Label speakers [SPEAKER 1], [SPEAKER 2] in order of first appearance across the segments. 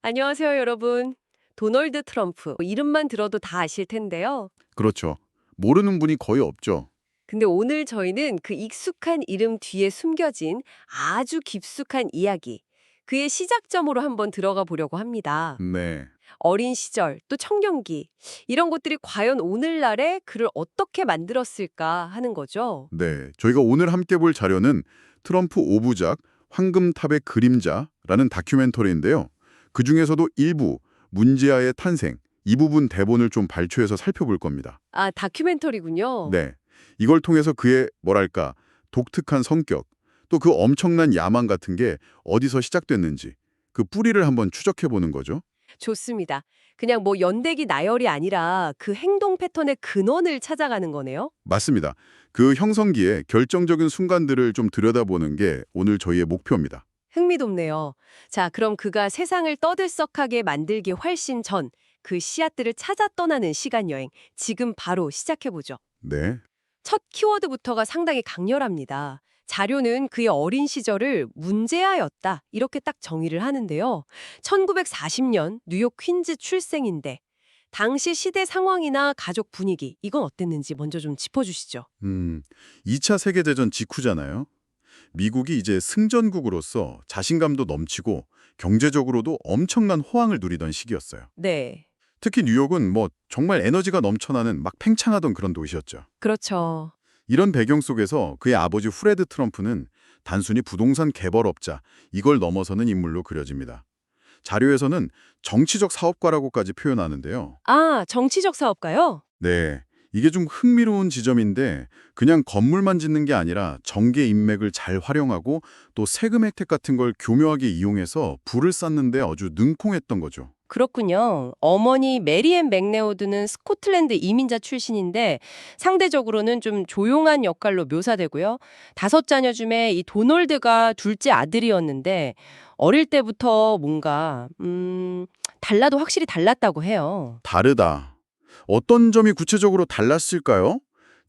[SPEAKER 1] 안녕하세요, 여러분. 도널드 트럼프. 이름만 들어도 다 아실 텐데요.
[SPEAKER 2] 그렇죠. 모르는 분이 거의 없죠.
[SPEAKER 1] 근데 오늘 저희는 그 익숙한 이름 뒤에 숨겨진 아주 깊숙한 이야기, 그의 시작점으로 한번 들어가 보려고 합니다.
[SPEAKER 2] 네.
[SPEAKER 1] 어린 시절, 또 청년기, 이런 것들이 과연 오늘날의 그를 어떻게 만들었을까 하는 거죠.
[SPEAKER 2] 네. 저희가 오늘 함께 볼 자료는 트럼프 5부작 황금탑의 그림자라는 다큐멘터리인데요. 그중에서도 일부 문제아의 탄생, 이 부분 대본을 좀 발췌해서 살펴볼 겁니다.
[SPEAKER 1] 아, 다큐멘터리군요.
[SPEAKER 2] 네. 이걸 통해서 그의 뭐랄까 독특한 성격, 또 그 엄청난 야망 같은 게 어디서 시작됐는지 그 뿌리를 한번 추적해 보는 거죠.
[SPEAKER 1] 좋습니다. 그냥 뭐 연대기 나열이 아니라 그 행동 패턴의 근원을 찾아가는 거네요.
[SPEAKER 2] 맞습니다. 그 형성기의 결정적인 순간들을 좀 들여다보는 게 오늘 저희의 목표입니다.
[SPEAKER 1] 흥미롭네요. 자, 그럼 그가 세상을 떠들썩하게 만들기 훨씬 전 그 씨앗들을 찾아 떠나는 시간 여행, 지금 바로 시작해보죠.
[SPEAKER 2] 네.
[SPEAKER 1] 첫 키워드부터가 상당히 강렬합니다. 자료는 그의 어린 시절을 문제아였다, 이렇게 딱 정의를 하는데요. 1940년 뉴욕 퀸즈 출생인데 당시 시대 상황이나 가족 분위기, 이건 어땠는지 먼저 좀 짚어주시죠.
[SPEAKER 2] 2차 세계대전 직후잖아요. 미국이 이제 승전국으로서 자신감도 넘치고 경제적으로도 엄청난 호황을 누리던 시기였어요.
[SPEAKER 1] 네,
[SPEAKER 2] 특히 뉴욕은 뭐 정말 에너지가 넘쳐나는 막 팽창하던 그런 도시였죠.
[SPEAKER 1] 그렇죠.
[SPEAKER 2] 이런 배경 속에서 그의 아버지 프레드 트럼프는 단순히 부동산 개발업자, 이걸 넘어서는 인물로 그려집니다. 자료에서는 정치적 사업가라고까지 표현하는데요.
[SPEAKER 1] 아, 정치적 사업가요?
[SPEAKER 2] 네, 이게 좀 흥미로운 지점인데 그냥 건물만 짓는 게 아니라 정계 인맥을 잘 활용하고 또 세금 혜택 같은 걸 교묘하게 이용해서 부를 쌓는 데 아주 능통했던 거죠.
[SPEAKER 1] 그렇군요. 어머니 메리앤 맥레오드는 스코틀랜드 이민자 출신인데 상대적으로는 좀 조용한 역할로 묘사되고요. 다섯 자녀 중에 이 도널드가 둘째 아들이었는데 어릴 때부터 뭔가 달라도 확실히 달랐다고 해요.
[SPEAKER 2] 다르다. 어떤 점이 구체적으로 달랐을까요?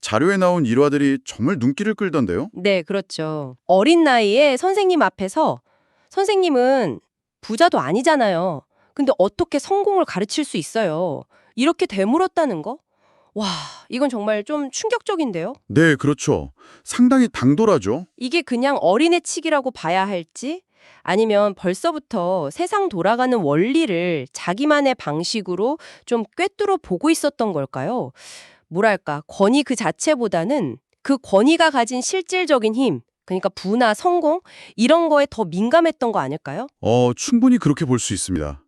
[SPEAKER 2] 자료에 나온 일화들이 정말 눈길을 끌던데요.
[SPEAKER 1] 네, 그렇죠. 어린 나이에 선생님 앞에서 선생님은 부자도 아니잖아요. 근데 어떻게 성공을 가르칠 수 있어요? 이렇게 되물었다는 거? 와, 이건 정말 좀 충격적인데요?
[SPEAKER 2] 네, 그렇죠. 상당히 당돌하죠.
[SPEAKER 1] 이게 그냥 어린애 치기라고 봐야 할지? 아니면 벌써부터 세상 돌아가는 원리를 자기만의 방식으로 좀 꿰뚫어 보고 있었던 걸까요? 뭐랄까, 권위 그 자체보다는 그 권위가 가진 실질적인 힘, 그러니까 부나 성공, 이런 거에 더 민감했던 거 아닐까요?
[SPEAKER 2] 충분히 그렇게 볼 수 있습니다.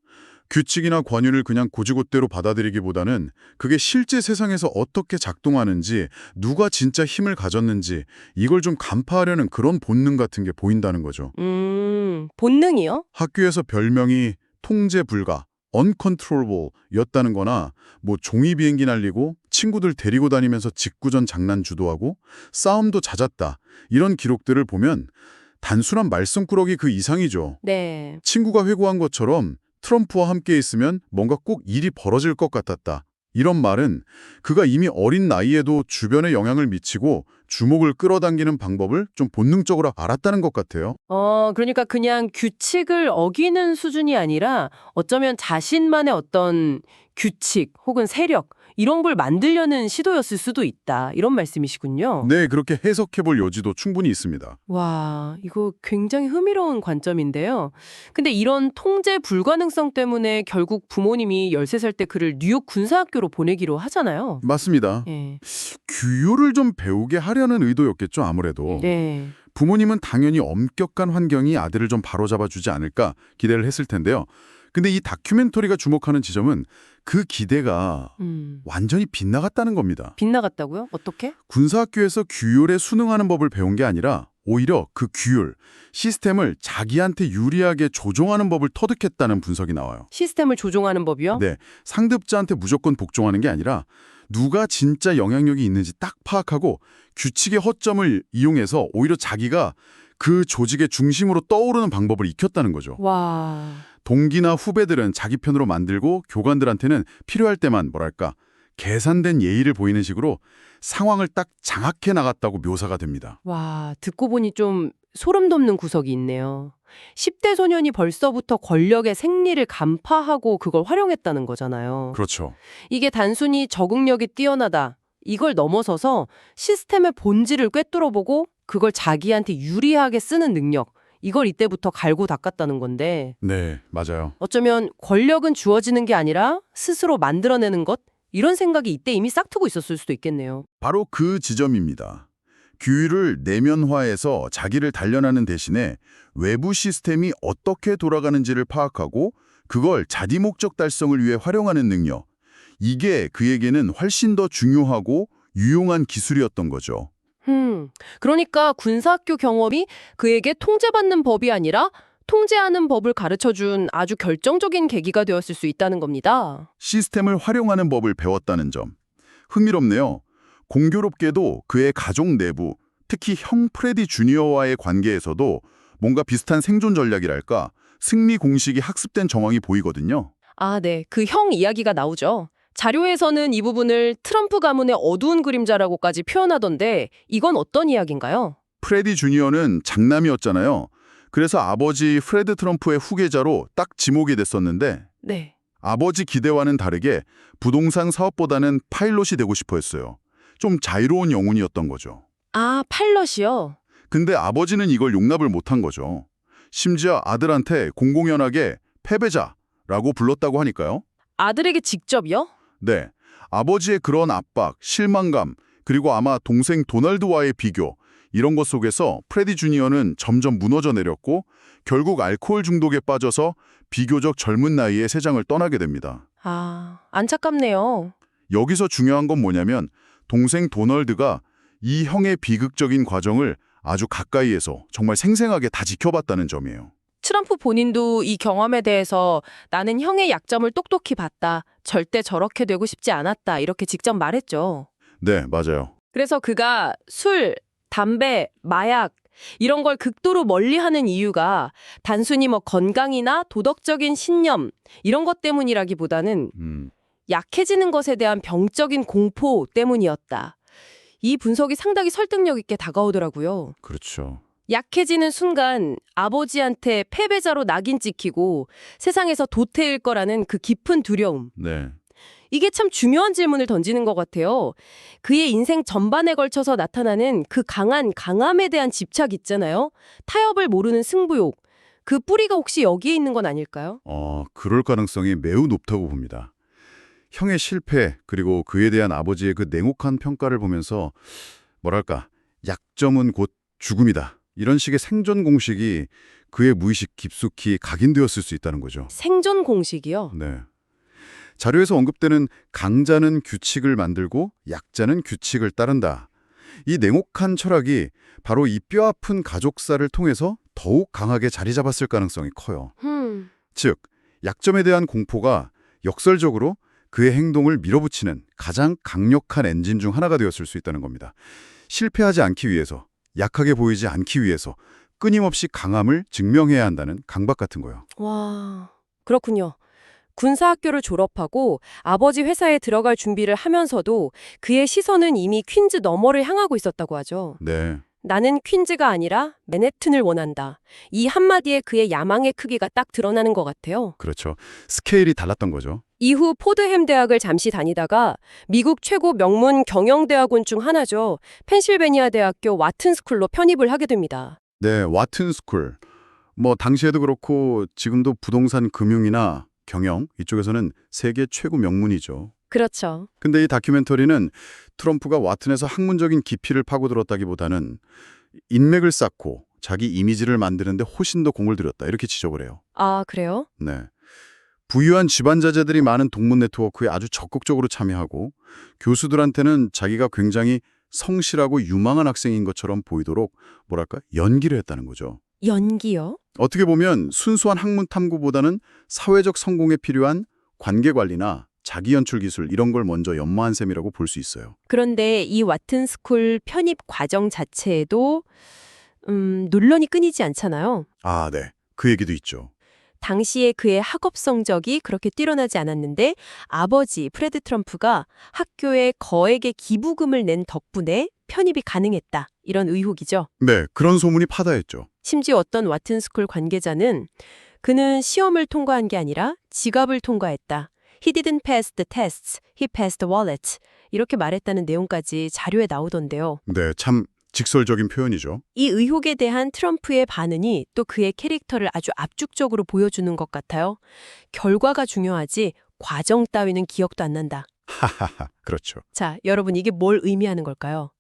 [SPEAKER 2] 규칙이나 권유를 그냥 곧이곧대로 받아들이기보다는 그게 실제 세상에서 어떻게 작동하는지, 누가 진짜 힘을 가졌는지 이걸 좀 간파하려는 그런 본능 같은 게 보인다는 거죠.
[SPEAKER 1] 본능이요?
[SPEAKER 2] 학교에서 별명이 통제 불가, uncontrollable 였다는 거나 뭐 종이 비행기 날리고 친구들 데리고 다니면서 직구전 장난 주도하고 싸움도 잦았다. 이런 기록들을 보면 단순한 말썽꾸러기 그 이상이죠.
[SPEAKER 1] 네.
[SPEAKER 2] 친구가 회고한 것처럼 트럼프와 함께 있으면 뭔가 꼭 일이 벌어질 것 같았다. 이런 말은 그가 이미 어린 나이에도 주변에 영향을 미치고 주목을 끌어당기는 방법을 좀 본능적으로 알았다는 것 같아요.
[SPEAKER 1] 그러니까 그냥 규칙을 어기는 수준이 아니라 어쩌면 자신만의 어떤 규칙 혹은 세력 이런 걸 만들려는 시도였을 수도 있다. 이런 말씀이시군요.
[SPEAKER 2] 네, 그렇게 해석해볼 여지도 충분히 있습니다.
[SPEAKER 1] 와, 이거 굉장히 흥미로운 관점인데요. 근데 이런 통제 불가능성 때문에 결국 부모님이 13살 때 그를 뉴욕 군사학교로 보내기로 하잖아요.
[SPEAKER 2] 맞습니다.
[SPEAKER 1] 예.
[SPEAKER 2] 규율을 좀 배우게 하려는 의도였겠죠, 아무래도.
[SPEAKER 1] 네.
[SPEAKER 2] 부모님은 당연히 엄격한 환경이 아들을 좀 바로잡아주지 않을까 기대를 했을 텐데요. 근데 이 다큐멘터리가 주목하는 지점은 그 기대가 완전히 빗나갔다는 겁니다.
[SPEAKER 1] 빗나갔다고요? 어떻게?
[SPEAKER 2] 군사학교에서 규율에 순응하는 법을 배운 게 아니라 오히려 그 규율, 시스템을 자기한테 유리하게 조종하는 법을 터득했다는 분석이 나와요.
[SPEAKER 1] 시스템을 조종하는 법이요?
[SPEAKER 2] 네, 상급자한테 무조건 복종하는 게 아니라 누가 진짜 영향력이 있는지 딱 파악하고 규칙의 허점을 이용해서 오히려 자기가 그 조직의 중심으로 떠오르는 방법을 익혔다는 거죠.
[SPEAKER 1] 와.
[SPEAKER 2] 동기나 후배들은 자기 편으로 만들고 교관들한테는 필요할 때만 뭐랄까 계산된 예의를 보이는 식으로 상황을 딱 장악해 나갔다고 묘사가 됩니다.
[SPEAKER 1] 와, 듣고 보니 좀 소름 돋는 구석이 있네요. 10대 소년이 벌써부터 권력의 생리를 간파하고 그걸 활용했다는 거잖아요.
[SPEAKER 2] 그렇죠.
[SPEAKER 1] 이게 단순히 적응력이 뛰어나다. 이걸 넘어서서 시스템의 본질을 꿰뚫어보고 그걸 자기한테 유리하게 쓰는 능력. 이걸 이때부터 갈고 닦았다는 건데
[SPEAKER 2] 네, 맞아요.
[SPEAKER 1] 어쩌면 권력은 주어지는 게 아니라 스스로 만들어내는 것? 이런 생각이 이때 이미 싹트고 있었을 수도 있겠네요.
[SPEAKER 2] 바로 그 지점입니다. 규율을 내면화해서 자기를 단련하는 대신에 외부 시스템이 어떻게 돌아가는지를 파악하고 그걸 자기 목적 달성을 위해 활용하는 능력. 이게 그에게는 훨씬 더 중요하고 유용한 기술이었던 거죠.
[SPEAKER 1] 그러니까 군사학교 경험이 그에게 통제받는 법이 아니라 통제하는 법을 가르쳐준 아주 결정적인 계기가 되었을 수 있다는 겁니다.
[SPEAKER 2] 시스템을 활용하는 법을 배웠다는 점. 흥미롭네요. 공교롭게도 그의 가족 내부, 특히 형 프레디 주니어와의 관계에서도 뭔가 비슷한 생존 전략이랄까, 승리 공식이 학습된 정황이 보이거든요.
[SPEAKER 1] 아, 네. 그 형 이야기가 나오죠. 자료에서는 이 부분을 트럼프 가문의 어두운 그림자라고까지 표현하던데 이건 어떤 이야기인가요?
[SPEAKER 2] 프레디 주니어는 장남이었잖아요. 그래서 아버지 프레드 트럼프의 후계자로 딱 지목이 됐었는데
[SPEAKER 1] 네.
[SPEAKER 2] 아버지 기대와는 다르게 부동산 사업보다는 파일럿이 되고 싶어 했어요. 좀 자유로운 영혼이었던 거죠.
[SPEAKER 1] 아, 파일럿이요?
[SPEAKER 2] 근데 아버지는 이걸 용납을 못한 거죠. 심지어 아들한테 공공연하게 패배자라고 불렀다고 하니까요.
[SPEAKER 1] 아들에게 직접요?
[SPEAKER 2] 네, 아버지의 그런 압박, 실망감, 그리고 아마 동생 도널드와의 비교, 이런 것 속에서 프레디 주니어는 점점 무너져 내렸고 결국 알코올 중독에 빠져서 비교적 젊은 나이에 세상을 떠나게 됩니다.
[SPEAKER 1] 아, 안타깝네요.
[SPEAKER 2] 여기서 중요한 건 뭐냐면 동생 도널드가 이 형의 비극적인 과정을 아주 가까이에서 정말 생생하게 다 지켜봤다는 점이에요.
[SPEAKER 1] 트럼프 본인도 이 경험에 대해서 나는 형의 약점을 똑똑히 봤다. 절대 저렇게 되고 싶지 않았다. 이렇게 직접 말했죠.
[SPEAKER 2] 네, 맞아요.
[SPEAKER 1] 그래서 그가 술, 담배, 마약 이런 걸 극도로 멀리하는 이유가 단순히 뭐 건강이나 도덕적인 신념 이런 것 때문이라기보다는 약해지는 것에 대한 병적인 공포 때문이었다. 이 분석이 상당히 설득력 있게 다가오더라고요.
[SPEAKER 2] 그렇죠.
[SPEAKER 1] 약해지는 순간 아버지한테 패배자로 낙인 찍히고 세상에서 도태일 거라는 그 깊은 두려움.
[SPEAKER 2] 네.
[SPEAKER 1] 이게 참 중요한 질문을 던지는 것 같아요. 그의 인생 전반에 걸쳐서 나타나는 그 강한 강함에 대한 집착 있잖아요. 타협을 모르는 승부욕. 그 뿌리가 혹시 여기에 있는 건 아닐까요?
[SPEAKER 2] 그럴 가능성이 매우 높다고 봅니다. 형의 실패, 그리고 그에 대한 아버지의 그 냉혹한 평가를 보면서 뭐랄까, 약점은 곧 죽음이다. 이런 식의 생존 공식이 그의 무의식 깊숙이 각인되었을 수 있다는 거죠.
[SPEAKER 1] 생존 공식이요?
[SPEAKER 2] 네. 자료에서 언급되는 강자는 규칙을 만들고 약자는 규칙을 따른다. 이 냉혹한 철학이 바로 이 뼈아픈 가족사를 통해서 더욱 강하게 자리 잡았을 가능성이 커요. 즉, 약점에 대한 공포가 역설적으로 그의 행동을 밀어붙이는 가장 강력한 엔진 중 하나가 되었을 수 있다는 겁니다. 실패하지 않기 위해서, 약하게 보이지 않기 위해서 끊임없이 강함을 증명해야 한다는 강박 같은 거요.
[SPEAKER 1] 와, 그렇군요. 군사학교를 졸업하고 아버지 회사에 들어갈 준비를 하면서도 그의 시선은 이미 퀸즈 너머를 향하고 있었다고 하죠.
[SPEAKER 2] 네.
[SPEAKER 1] 나는 퀸즈가 아니라 맨해튼을 원한다. 이 한마디에 그의 야망의 크기가 딱 드러나는 것 같아요.
[SPEAKER 2] 그렇죠. 스케일이 달랐던 거죠.
[SPEAKER 1] 이후 포드햄 대학을 잠시 다니다가 미국 최고 명문 경영대학원 중 하나죠. 펜실베니아 대학교 와튼 스쿨로 편입을 하게 됩니다.
[SPEAKER 2] 네, 와튼 스쿨. 당시에도 그렇고 지금도 부동산 금융이나 경영 이쪽에서는 세계 최고 명문이죠.
[SPEAKER 1] 그렇죠.
[SPEAKER 2] 근데 이 다큐멘터리는 트럼프가 와튼에서 학문적인 깊이를 파고들었다기보다는 인맥을 쌓고 자기 이미지를 만드는데 훨씬 더 공을 들였다. 이렇게 지적을 해요.
[SPEAKER 1] 아, 그래요?
[SPEAKER 2] 네. 부유한 집안 자제들이 많은 동문 네트워크에 아주 적극적으로 참여하고 교수들한테는 자기가 굉장히 성실하고 유망한 학생인 것처럼 보이도록 연기를 했다는 거죠.
[SPEAKER 1] 연기요?
[SPEAKER 2] 어떻게 보면 순수한 학문 탐구보다는 사회적 성공에 필요한 관계 관리나 자기 연출 기술 이런 걸 먼저 연마한 셈이라고 볼 수 있어요.
[SPEAKER 1] 그런데 이 와튼 스쿨 편입 과정 자체에도 논란이 끊이지 않잖아요.
[SPEAKER 2] 아, 네. 그 얘기도 있죠.
[SPEAKER 1] 당시에 그의 학업 성적이 그렇게 뛰어나지 않았는데 아버지 프레드 트럼프가 학교에 거액의 기부금을 낸 덕분에 편입이 가능했다. 이런 의혹이죠.
[SPEAKER 2] 네, 그런 소문이 파다했죠.
[SPEAKER 1] 심지어 어떤 와튼스쿨 관계자는 그는 시험을 통과한 게 아니라 지갑을 통과했다. He didn't pass the tests, he passed the wallet. 이렇게 말했다는 내용까지 자료에 나오던데요.
[SPEAKER 2] 네, 참 직설적인 표현이죠.
[SPEAKER 1] 이 의혹에 대한 트럼프의 반응이 또 그의 캐릭터를 아주 압축적으로 보여주는 것 같아요. 결과가 중요하지 과정 따위는 기억도 안 난다.
[SPEAKER 2] 하하하, 그렇죠.
[SPEAKER 1] 자, 여러분 이게 뭘 의미하는 걸까요?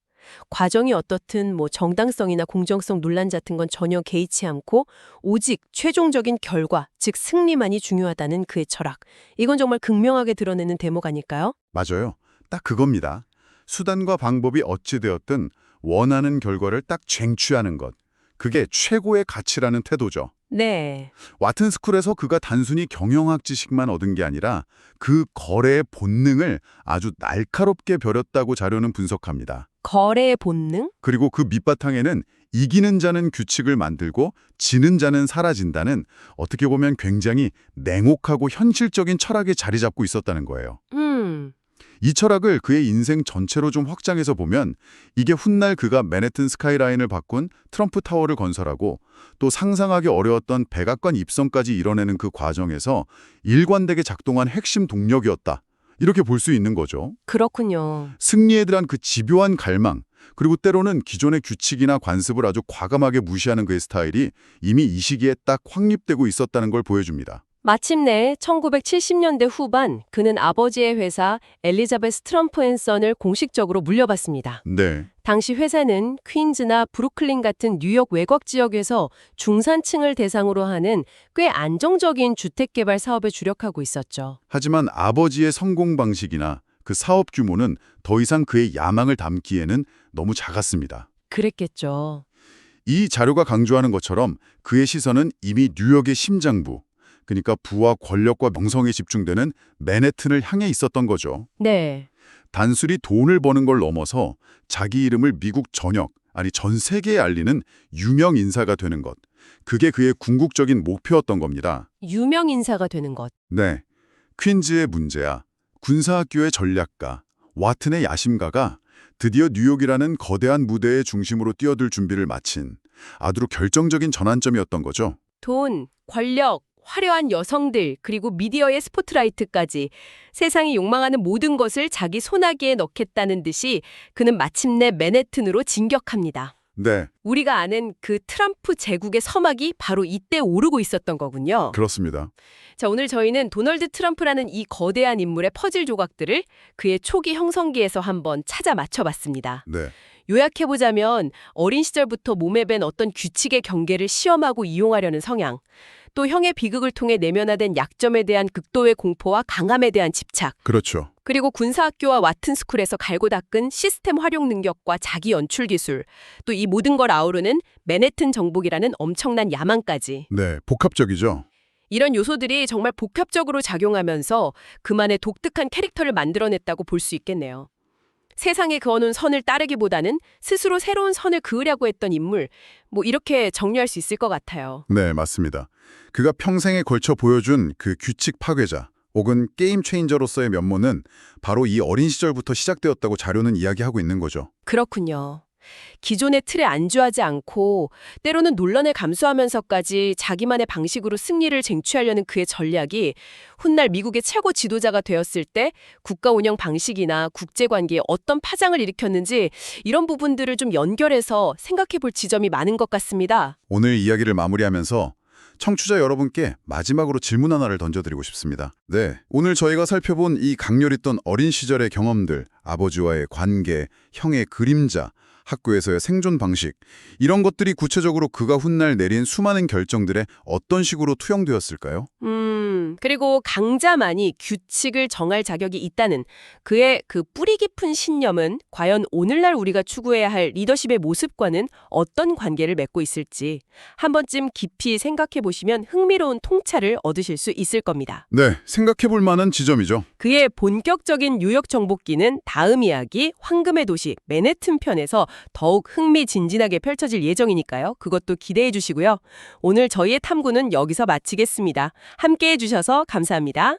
[SPEAKER 1] 과정이 어떻든 정당성이나 공정성 논란 같은 건 전혀 개의치 않고 오직 최종적인 결과, 즉 승리만이 중요하다는 그의 철학. 이건 정말 극명하게 드러내는 대목 아닐까요?
[SPEAKER 2] 맞아요. 딱 그겁니다. 수단과 방법이 어찌되었든 원하는 결과를 딱 쟁취하는 것. 그게 최고의 가치라는 태도죠.
[SPEAKER 1] 네.
[SPEAKER 2] 와튼스쿨에서 그가 단순히 경영학 지식만 얻은 게 아니라 그 거래의 본능을 아주 날카롭게 벼렸다고 자료는 분석합니다.
[SPEAKER 1] 거래의 본능?
[SPEAKER 2] 그리고 그 밑바탕에는 이기는 자는 규칙을 만들고 지는 자는 사라진다는 어떻게 보면 굉장히 냉혹하고 현실적인 철학이 자리 잡고 있었다는 거예요. 이 철학을 그의 인생 전체로 좀 확장해서 보면 이게 훗날 그가 맨해튼 스카이라인을 바꾼 트럼프 타워를 건설하고 또 상상하기 어려웠던 백악관 입성까지 이뤄내는 그 과정에서 일관되게 작동한 핵심 동력이었다. 이렇게 볼 수 있는 거죠.
[SPEAKER 1] 그렇군요.
[SPEAKER 2] 승리에 대한 그 집요한 갈망, 그리고 때로는 기존의 규칙이나 관습을 아주 과감하게 무시하는 그의 스타일이 이미 이 시기에 딱 확립되고 있었다는 걸 보여줍니다.
[SPEAKER 1] 마침내 1970년대 후반 그는 아버지의 회사 엘리자베스 트럼프 앤 선을 공식적으로 물려받습니다.
[SPEAKER 2] 네,
[SPEAKER 1] 당시 회사는 퀸즈나 브루클린 같은 뉴욕 외곽 지역에서 중산층을 대상으로 하는 꽤 안정적인 주택개발 사업에 주력하고 있었죠.
[SPEAKER 2] 하지만 아버지의 성공 방식이나 그 사업 규모는 더 이상 그의 야망을 담기에는 너무 작았습니다.
[SPEAKER 1] 그랬겠죠.
[SPEAKER 2] 이 자료가 강조하는 것처럼 그의 시선은 이미 뉴욕의 심장부, 그러니까 부와 권력과 명성에 집중되는 맨해튼을 향해 있었던 거죠.
[SPEAKER 1] 네.
[SPEAKER 2] 단순히 돈을 버는 걸 넘어서 자기 이름을 미국 전역, 아니 전 세계에 알리는 유명 인사가 되는 것. 그게 그의 궁극적인 목표였던 겁니다.
[SPEAKER 1] 유명 인사가 되는 것.
[SPEAKER 2] 네, 퀸즈의 문제야, 군사학교의 전략가, 와튼의 야심가가 드디어 뉴욕이라는 거대한 무대의 중심으로 뛰어들 준비를 마친 아주 결정적인 전환점이었던 거죠.
[SPEAKER 1] 돈, 권력, 화려한 여성들, 그리고 미디어의 스포트라이트까지 세상이 욕망하는 모든 것을 자기 손아귀에 넣겠다는 듯이 그는 마침내 맨해튼으로 진격합니다.
[SPEAKER 2] 네,
[SPEAKER 1] 우리가 아는 그 트럼프 제국의 서막이 바로 이때 오르고 있었던 거군요.
[SPEAKER 2] 그렇습니다.
[SPEAKER 1] 자, 오늘 저희는 도널드 트럼프라는 이 거대한 인물의 퍼즐 조각들을 그의 초기 형성기에서 한번 찾아 맞춰봤습니다.
[SPEAKER 2] 네,
[SPEAKER 1] 요약해보자면 어린 시절부터 몸에 밴 어떤 규칙의 경계를 시험하고 이용하려는 성향, 또 형의 비극을 통해 내면화된 약점에 대한 극도의 공포와 강함에 대한 집착,
[SPEAKER 2] 그렇죠.
[SPEAKER 1] 그리고 군사학교와 와튼스쿨에서 갈고 닦은 시스템 활용 능력과 자기 연출 기술, 또 이 모든 걸 아우르는 맨해튼 정복이라는 엄청난 야망까지.
[SPEAKER 2] 네, 복합적이죠.
[SPEAKER 1] 이런 요소들이 정말 복합적으로 작용하면서 그만의 독특한 캐릭터를 만들어냈다고 볼 수 있겠네요. 세상에 그어놓은 선을 따르기보다는 스스로 새로운 선을 그으려고 했던 인물, 이렇게 정리할 수 있을 것 같아요.
[SPEAKER 2] 네, 맞습니다. 그가 평생에 걸쳐 보여준 그 규칙 파괴자 혹은 게임 체인저로서의 면모는 바로 이 어린 시절부터 시작되었다고 자료는 이야기하고 있는 거죠.
[SPEAKER 1] 그렇군요. 기존의 틀에 안주하지 않고 때로는 논란을 감수하면서까지 자기만의 방식으로 승리를 쟁취하려는 그의 전략이 훗날 미국의 최고 지도자가 되었을 때 국가 운영 방식이나 국제관계에 어떤 파장을 일으켰는지 이런 부분들을 좀 연결해서 생각해 볼 지점이 많은 것 같습니다.
[SPEAKER 2] 오늘 이야기를 마무리하면서 청취자 여러분께 마지막으로 질문 하나를 던져드리고 싶습니다. 네, 오늘 저희가 살펴본 이 강렬했던 어린 시절의 경험들, 아버지와의 관계, 형의 그림자, 학교에서의 생존 방식, 이런 것들이 구체적으로 그가 훗날 내린 수많은 결정들에 어떤 식으로 투영되었을까요?
[SPEAKER 1] 그리고 강자만이 규칙을 정할 자격이 있다는 그의 그 뿌리 깊은 신념은 과연 오늘날 우리가 추구해야 할 리더십의 모습과는 어떤 관계를 맺고 있을지 한 번쯤 깊이 생각해 보시면 흥미로운 통찰을 얻으실 수 있을 겁니다.
[SPEAKER 2] 네, 생각해 볼 만한 지점이죠.
[SPEAKER 1] 그의 본격적인 뉴욕 정복기는 다음 이야기 황금의 도시 맨해튼 편에서 더욱 흥미진진하게 펼쳐질 예정이니까요. 그것도 기대해 주시고요. 오늘 저희의 탐구는 여기서 마치겠습니다. 함께해 주셔서 감사합니다.